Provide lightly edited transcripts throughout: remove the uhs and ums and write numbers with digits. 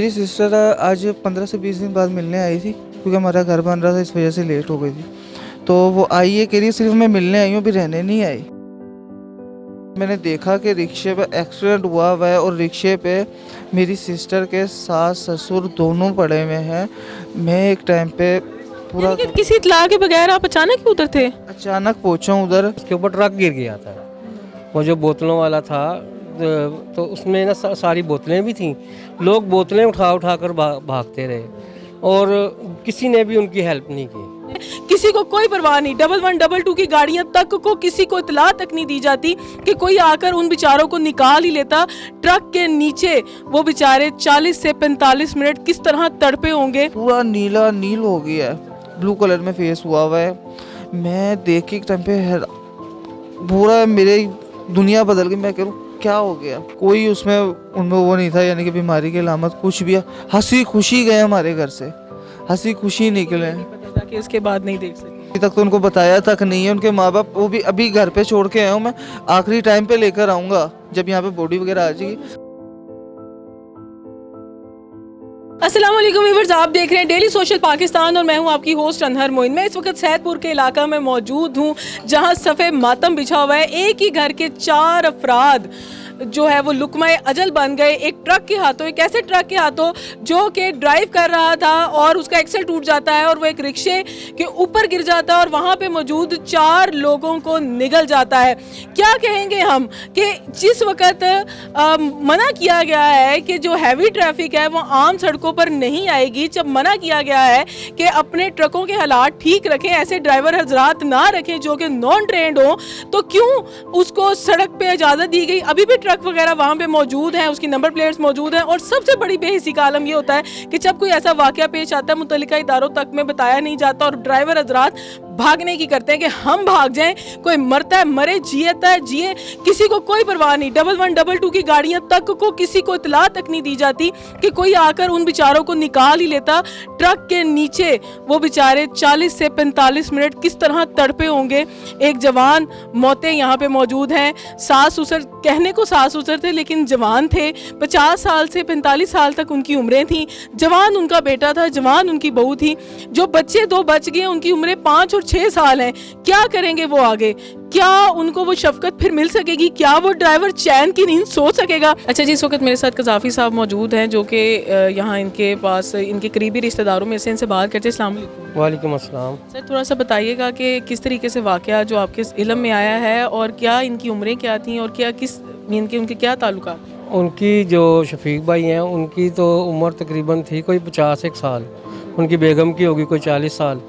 मेरी सिस्टर आज 15 से 20 दिन बाद मिलने आई थी क्योंकि हमारा घर बन रहा था, इस वजह से लेट हो गई थी। तो वो आई है, कह रही सिर्फ मैं मिलने आई हूँ, अभी रहने नहीं आई। मैंने देखा कि रिक्शे पे एक्सीडेंट हुआ है और रिक्शे पे मेरी सिस्टर के सास ससुर दोनों पड़े हुए हैं। मैं एक टाइम पे पूरा यानी कि किसी इत्तला के बगैर आप अचानक ही उधर थे? अचानक पहुंचा उधर। उसके ऊपर ट्रक गिर गया था। वो जो बोतलों वाला था तो उसमें ना सारी बोतलें भी थीं। लोग बोतलें उठा उठा कर भागते रहे और किसी ने भी उनकी हेल्प नहीं की। किसी को कोई परवाह नहीं, 11 22 की गाड़ियां तक को किसी को इत्तला तक नहीं दी जाती कि कोई आकर उन बेचारों को निकाल ही लेता। ट्रक के नीचे वो बेचारे 40 से 45 मिनट किस तरह तड़पे होंगे। पूरा नीला नील हो गया है, ब्लू कलर में फेस हुआ है। मैं देख के एक टाइम पे पूरा मेरी दुनिया बदल गई। मैं कह रहा क्या हो गया, कोई उसमें उनमें वो नहीं था, यानी कि बीमारी की अलामत कुछ भी। हंसी खुशी गए हमारे घर से, हंसी खुशी निकले। पता था कि इसके बाद नहीं देख सके। अभी तक तो उनको बताया तक नहीं है। उनके माँ बाप वो भी अभी घर पे छोड़ के आया हूँ। मैं आखिरी टाइम पे लेकर आऊँगा जब यहाँ पे बॉडी वगैरह आ जाएगी। अस्सलाम वालेकुम व्यूअर्स, आप देख रहे हैं डेली सोशल पाकिस्तान और मैं हूं आपकी होस्ट अनहर मोइन। मैं इस वक्त सैदपुर के इलाका में मौजूद हूं जहां सफ़े मातम बिछा हुआ है। एक ही घर के 4 अफराद जो है वो लुकमाए अजल बन गए एक ट्रक के हाथों। एक ऐसे ट्रक के हाथों जो कि ड्राइव कर रहा था और उसका एक्सल टूट जाता है और वो एक रिक्शे के ऊपर गिर जाता है और वहाँ पे मौजूद 4 लोगों को निगल जाता है। क्या कहेंगे हम कि जिस वक्त मना किया गया है कि जो हैवी ट्रैफिक है वो आम सड़कों पर नहीं आएगी, जब मना किया गया है कि अपने ट्रकों के हालात ठीक रखें, ऐसे ड्राइवर हजरात ना रखें जो कि नॉन ट्रेंड हो, तो क्यों उसको सड़क पे इजाज़त दी गई? अभी भी ट्रक वगैरह वहाँ पे मौजूद हैं, उसकी नंबर प्लेट्स मौजूद हैं। और सबसे बड़ी बेहिसी का आलम ये होता है कि जब कोई ऐसा वाकया पेश आता है मुतल्लिका इदारों तक में बताया नहीं जाता और ड्राइवर हजरात भागने की करते हैं कि हम भाग जाएं, कोई मरता है मरे, जियता है जिए, किसी को कोई परवाह नहीं। 11 22 की गाड़ियां तक को किसी को इत्तला तक नहीं दी जाती कि कोई आकर उन बेचारों को निकाल ही लेता। ट्रक के नीचे वो बेचारे 40 से 45 मिनट किस तरह तड़पे होंगे। एक जवान मौतें यहाँ पे मौजूद हैं। सास ससुर, कहने को सास ससुर थे लेकिन जवान थे, 50 साल से 45 साल तक उनकी उम्रें थी। जवान उनका बेटा था, जवान उनकी बहू थी। जो बच्चे 2 बच गए उनकी उम्रें 5 और 6 साल हैं। क्या करेंगे वो आगे? क्या उनको वो शफकत फिर मिल सकेगी? क्या वो ड्राइवर चैन की नींद सो सकेगा? अच्छा जी, इस वक्त मेरे साथ कज़ाफ़ी साहब मौजूद हैं जो कि यहाँ इनके पास इनके करीबी रिश्तेदारों में से इनसे बात करते हैं। अस्सलाम वालेकुम। वालेकुम अस्सलाम। सर थोड़ा सा बताइएगा कि किस तरीके से वाक़या जो आपके इल्म में आया है और क्या इनकी उम्रें क्या थी और क्या किस उनके क्या ताल्लुकात? उनकी जो शफीक भाई हैं उनकी तो उम्र तकरीबन थी कोई 51 साल। उनकी बेगम की होगी कोई 40 साल,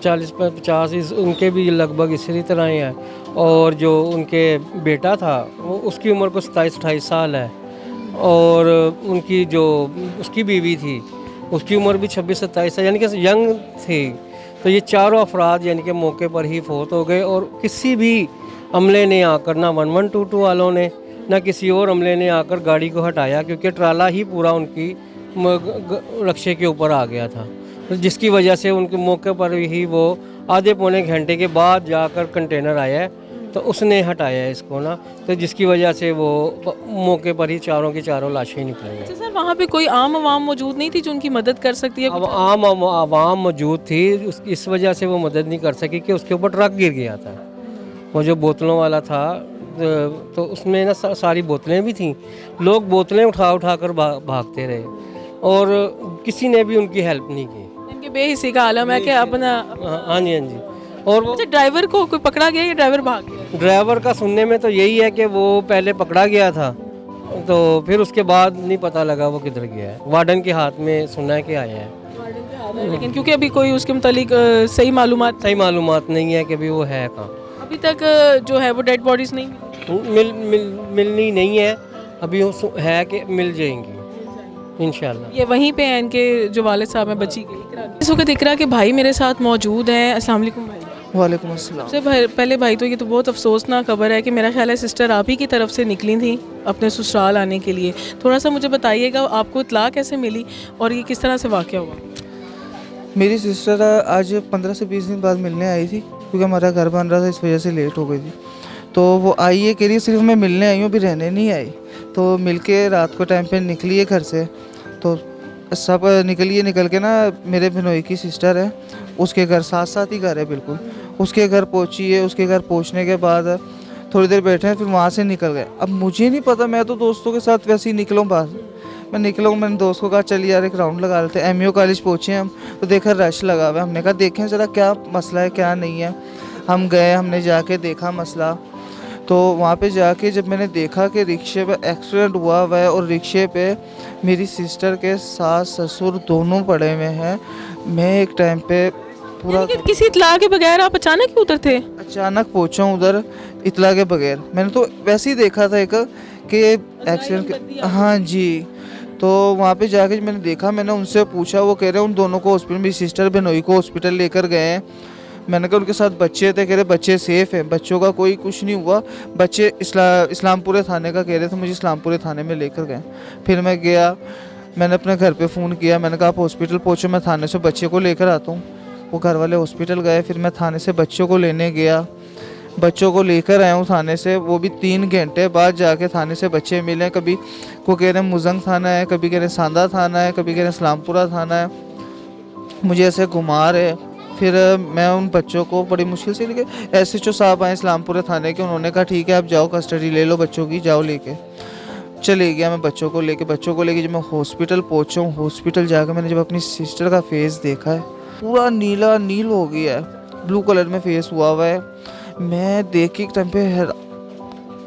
40 पर 50 उनके भी लगभग इसी तरह ही है। और जो उनके बेटा था वो उसकी उम्र को 27-28 साल है। और उनकी जो उसकी बीवी थी उसकी उम्र भी 26-27 साल, यानी कि यंग थी। तो ये चारों अफराद यानी कि मौके पर ही फौत हो गए और किसी भी अमले ने आकर, ना 1122 वालों ने ना किसी और अमले ने आकर गाड़ी को हटाया, क्योंकि ट्राला ही पूरा उनकी रक्शे के ऊपर आ गया था, जिसकी वजह से उनके मौके पर ही वो आधे पौने घंटे के बाद जाकर कंटेनर आया है तो उसने हटाया इसको ना, तो जिसकी वजह से वो मौके पर ही चारों की चारों लाशें निकल गई। सर वहाँ पे कोई आम आवाम मौजूद नहीं थी जो उनकी मदद कर सकती है? अब आम आवाम मौजूद थी, इस वजह से वो मदद नहीं कर सकी कि उसके ऊपर ट्रक गिर गया था। वो जो बोतलों वाला था तो उसमें ना सारी बोतलें भी थीं। लोग बोतलें उठा उठा कर भागते रहे और किसी ने भी उनकी हेल्प नहीं की। इनके बेहिसी का आलम है कि अपना। हाँ जी, हाँ जी। और वो अच्छा, ड्राइवर को कोई पकड़ा गया या ड्राइवर भाग गया? ड्राइवर का सुनने में तो यही है कि वो पहले पकड़ा गया था, तो फिर उसके बाद नहीं पता लगा वो किधर गया है। वार्डन के हाथ में सुना है कि आया है, लेकिन क्योंकि अभी कोई उसके मुतालिक सही मालूमात नहीं है कि अभी वो है कहाँ। अभी तक जो है वो डेड बॉडीज नहीं मिलनी नहीं है अभी, वो है कि मिल जाएंगी इंशाल्लाह। ये वहीं पे हैं इनके जो वालिद साहब हैं, बची गई। इस वक्त इकरा के भाई मेरे साथ मौजूद हैं। अस्सलाम वालेकुम भाई। वालेकुम अस्सलाम। सबसे पहले भाई तो ये तो बहुत अफसोसनाक खबर है कि मेरा ख्याल है सिस्टर आप ही की तरफ से निकली थी अपने ससुराल आने के लिए। थोड़ा सा मुझे बताइएगा आपको इत्तला कैसे मिली और ये किस तरह से वाक़या हुआ? मेरी सिस्टर आज 15 से 20 दिन बाद मिलने आई थी क्योंकि हमारा घर बन रहा था, इस वजह से लेट हो गई थी। तो वो आई है, कह रही सिर्फ मैं मिलने आई हूँ, अभी रहने नहीं आई। तो मिल के रात को टाइम पे निकली है घर से। तो सब निकल के ना मेरे बिनोई की सिस्टर है, उसके घर साथ साथ ही घर है बिल्कुल, उसके घर पहुंची है। उसके घर पहुंचने के बाद थोड़ी देर बैठे हैं, फिर वहाँ से निकल गए। अब मुझे नहीं पता, मैं तो दोस्तों के साथ वैसे ही निकला हूँ बाहर। मैं निकला हूँ, मैंने दोस्त को कहा चल यार एक राउंड लगा लेते हैं। MU कॉलेज पहुँचे हम तो देखा रश लगा हुआ है। हमने कहा देखें ज़रा क्या मसला है क्या नहीं है। हम गए, हमने जाके देखा मसला। तो वहाँ पे जाके जब मैंने देखा कि रिक्शे पे एक्सीडेंट हुआ है और रिक्शे पे मेरी सिस्टर के सास ससुर दोनों पड़े हुए हैं। मैं एक टाइम पे पूरा यानी कि किसी इत्तला के बगैर आप अचानक ही उतर थे? अचानक पहुंचा हूँ उधर इतला के बगैर। मैंने तो वैसे ही देखा था एक कि एक्सीडेंट, हाँ जी। तो वहाँ पे जाके मैंने देखा, मैंने उनसे पूछा, वो कह रहे हैं उन दोनों को हॉस्पिटल, मेरी सिस्टर बिनोई को हॉस्पिटल लेकर गए हैं। मैंने कहा उनके साथ बच्चे थे, कह रहे बच्चे सेफ़ हैं, बच्चों का कोई कुछ नहीं हुआ। बच्चे इस्लामपुरे थाने का कह रहे थे, मुझे इस्लामपुरे थाने में लेकर गए। फिर मैं गया, मैंने अपने घर पे फ़ोन किया, मैंने कहा आप हॉस्पिटल पहुँचो, मैं थाने से बच्चे को लेकर आता हूँ। वो घर वाले हॉस्पिटल गए, फिर मैं थाने से बच्चों को लेने गया, बच्चों को लेकर आया हूँ थाने से। वो भी 3 घंटे बाद जाके थाने से बच्चे मिले। कभी को कह रहे हैं मुजंग थाना है, कभी कह रहे हैं सांदा थाना है, कभी कह रहे हैं इस्लामपुरा थाना है। मुझे ऐसे घुमा रहे। फिर मैं उन बच्चों को बड़ी मुश्किल से लेके SHO साहब आए इस्लामपुरा थाने के, उन्होंने कहा ठीक है आप जाओ, कस्टडी ले लो बच्चों की, जाओ लेके। चले गया मैं बच्चों को लेके जब मैं हॉस्पिटल पहुँचा हूँ, हॉस्पिटल जाकर मैंने जब अपनी सिस्टर का फेस देखा है, पूरा नीला नील हो गया है, ब्लू कलर में फेस हुआ है। मैं देख के एक टाइम पे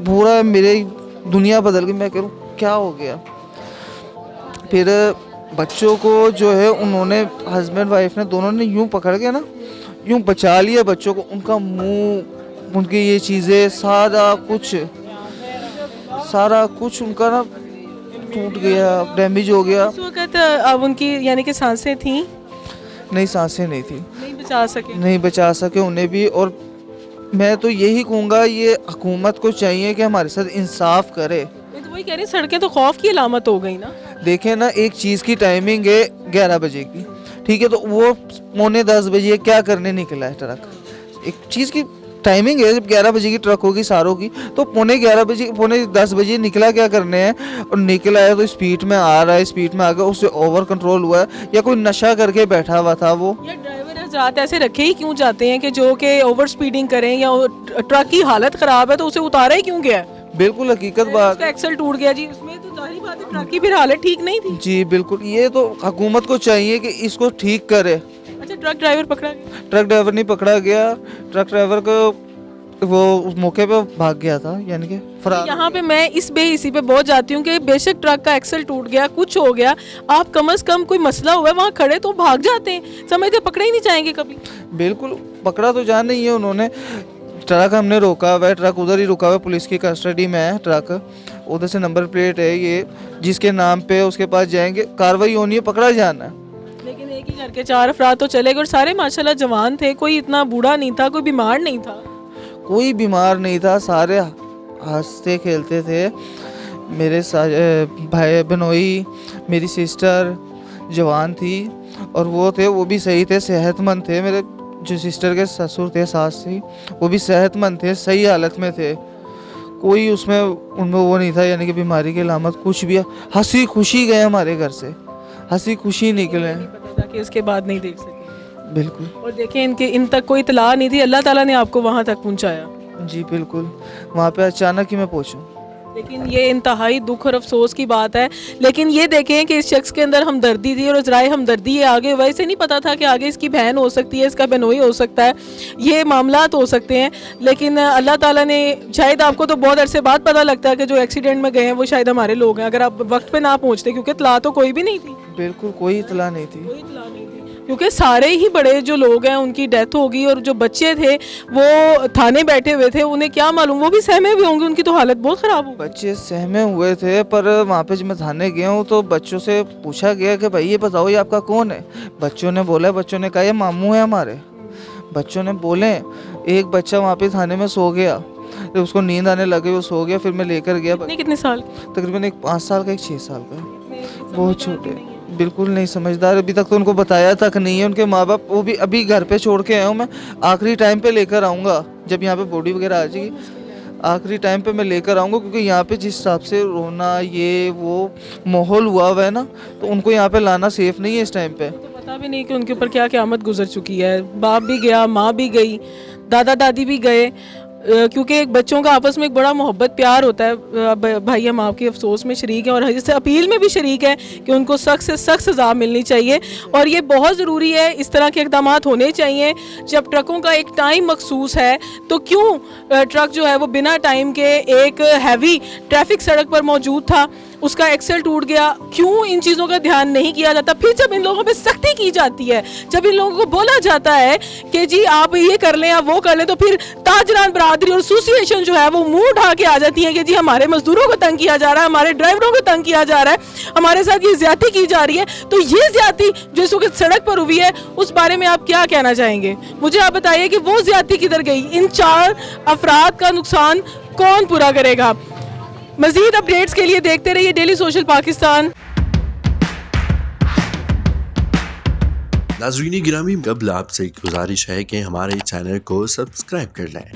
पूरा मेरी दुनिया बदल गई। मैं कह रहा हूँ क्या हो गया। फिर बच्चों को जो है उन्होंने हस्बैंड वाइफ ने दोनों ने यूं पकड़ के ना यूं बचा लिया बच्चों को। उनका मुंह, उनकी ये चीज़ें, सारा कुछ उनका ना टूट गया, डैमेज हो गया। उस वक्त अब उनकी यानी कि सांसें थी? नहीं, सांसें नहीं थी, नहीं बचा सके उन्हें भी। और मैं तो यही कहूँगा ये हुकूमत को चाहिए कि हमारे साथ इंसाफ करे। मैं तो वही कह रही, सड़कें तो खौफ की अलामत हो गई ना। देखें ना, एक चीज़ की टाइमिंग है 11 बजे की, ठीक है, तो वो 9:45 बजे क्या करने निकला है ट्रक। एक चीज़ की टाइमिंग है, जब 11 बजे की ट्रक होगी सारों की, तो 9:10 बजे निकला क्या करने हैं। और निकला है तो स्पीड में आ रहा है, स्पीड में आ गया, उससे ओवर कंट्रोल हुआ है या कोई नशा करके बैठा हुआ था वो। या ड्राइवर हजरात ऐसे रखे ही क्यों जाते हैं कि जो कि ओवर स्पीडिंग करें या ट्रक की हालत ख़राब है तो उसे उतारा ही क्यों गया? बिल्कुल हकीकत बात, उसका एक्सल टूट गया जी, उसमें तो जाहिर बात है ट्रक की फिर हालत ठीक नहीं थी। जी बिल्कुल, ये तो हुकूमत को चाहिए कि इसको ठीक करे। अच्छा, ट्रक ड्राइवर पकड़ा गया? ट्रक ड्राइवर नहीं पकड़ा गया, ट्रक ड्राइवर को वो उस मौके पे भाग गया था, यानी कि फरार। यहाँ पे मैं इस बेहिसी पे बहुत जाती हूँ कि बेशक ट्रक का एक्सल टूट गया, कुछ हो गया, आप कम से कम कोई मसला हुआ है वहाँ खड़े तो भाग जाते हैं, समझते पकड़े ही नहीं जाएंगे कभी। बिल्कुल पकड़ा तो जाना ही है उन्होंने। ट्रक हमने रोका हुआ है, ट्रक उधर ही रुका हुआ है, पुलिस की कस्टडी में है ट्रक, उधर से नंबर प्लेट है ये, जिसके नाम पे उसके पास जाएंगे, कार्रवाई होनी है, पकड़ा जाना है। लेकिन एक ही घर के 4 अफराद तो चले गए और सारे माशाल्लाह जवान थे, कोई इतना बूढ़ा नहीं था, कोई बीमार नहीं था। कोई बीमार नहीं था, सारे हंसते खेलते थे। मेरे भाई बिनोई, मेरी सिस्टर जवान थी और वो थे, वो भी सही थे, सेहतमंद थे। मेरे जो सिस्टर के ससुर थे, सास थी, वो भी सेहतमंद थे, सही हालत में थे। कोई उसमें उनमें वो नहीं था, यानी कि बीमारी की अलामत कुछ भी। हंसी खुशी गए हमारे घर से, हंसी खुशी निकले। पता था कि उसके बाद नहीं देख सके। बिल्कुल। और देखें इन तक कोई इतला नहीं थी, अल्लाह ताला ने आपको वहाँ तक पहुँचाया। जी बिल्कुल, वहाँ पे अचानक ही मैं पहुँचा। लेकिन ये इंतहाई दुख और अफसोस की बात है। लेकिन ये देखें कि इस शख्स के अंदर हमदर्दी थी और ज़राए हमदर्दी है, आगे वैसे नहीं पता था कि आगे इसकी बहन हो सकती है, इसका बिनोई हो सकता है, ये मामलात हो सकते हैं। लेकिन अल्लाह ताला ने, शायद आपको तो बहुत अरसे बाद पता लगता है कि जो एक्सीडेंट में गए हैं वो शायद हमारे लोग हैं, अगर आप वक्त पे ना पहुँचते, क्योंकि इतला तो कोई भी नहीं थी। बिल्कुल कोई इतला नहीं थी, कोई इतला नहीं थी, क्योंकि सारे ही बड़े जो लोग हैं उनकी डेथ होगी और जो बच्चे थे वो थाने बैठे हुए थे, उन्हें क्या मालूम, वो भी सहमे हुए होंगे, उनकी तो हालत बहुत ख़राब हो। बच्चे सहमे हुए थे, पर वहाँ पे जब मैं थाने गया हूँ तो बच्चों से पूछा गया कि भाई ये बताओ ये आपका कौन है। बच्चों ने बोला, बच्चों ने कहा ये मामू है हमारे। बच्चों ने बोले, एक बच्चा वहाँ पे थाने में सो गया, तो उसको नींद आने लगे, वो सो गया। फिर मैं लेकर गया। कितने साल? तकरीबन एक 5 साल का, एक 6 साल का, बहुत छोटे, बिल्कुल नहीं समझदार। अभी तक तो उनको बताया तक नहीं है उनके माँ बाप। वो भी अभी घर पे छोड़ के आया हूँ मैं, आखिरी टाइम पे लेकर आऊँगा जब यहाँ पे बॉडी वगैरह आ जाएगी। आखिरी टाइम पे मैं लेकर आऊँगा, क्योंकि यहाँ पे जिस हिसाब से रोना ये वो माहौल हुआ हुआ है ना, तो उनको यहाँ पे लाना सेफ़ नहीं है इस टाइम पे। तो पता भी नहीं कि उनके ऊपर क्या क़यामत गुजर चुकी है। बाप भी गया, माँ भी गई, दादा दादी भी गए, क्योंकि एक बच्चों का आपस में एक बड़ा मोहब्बत प्यार होता है। अब भाई हम आपके अफसोस में शरीक हैं और इससे अपील में भी शरीक हैं कि उनको सख्त से सख्त सज़ा मिलनी चाहिए और ये बहुत ज़रूरी है। इस तरह के इक़दाम होने चाहिए। जब ट्रकों का एक टाइम मखसूस है तो क्यों ट्रक जो है वो बिना टाइम के एक हैवी ट्रैफिक सड़क पर मौजूद था, उसका एक्सेल टूट गया, क्यों इन चीज़ों का ध्यान नहीं किया जाता? फिर जब इन लोगों पे सख्ती की जाती है, जब इन लोगों को बोला जाता है कि जी आप ये कर लें, आप वो कर लें, तो फिर ताजरान बरादरी और एसोसिएशन जो है वो मुंह उठा के आ जाती है कि जी हमारे मजदूरों को तंग किया जा रहा है, हमारे ड्राइवरों को तंग किया जा रहा है, हमारे साथ ये ज्यादती की जा रही है। तो ये ज्यादती जो इस वक्त सड़क पर हुई है उस बारे में आप क्या कहना चाहेंगे? मुझे आप बताइए कि वो ज्यादती किधर गई? इन 4 अफराद का नुकसान कौन पूरा करेगा? मज़ीद अपडेट्स के लिए देखते रहिए डेली सोशल पाकिस्तान। नाज़रीन गिरामी, कबल आपसे एक गुजारिश है कि हमारे चैनल को सब्सक्राइब कर लें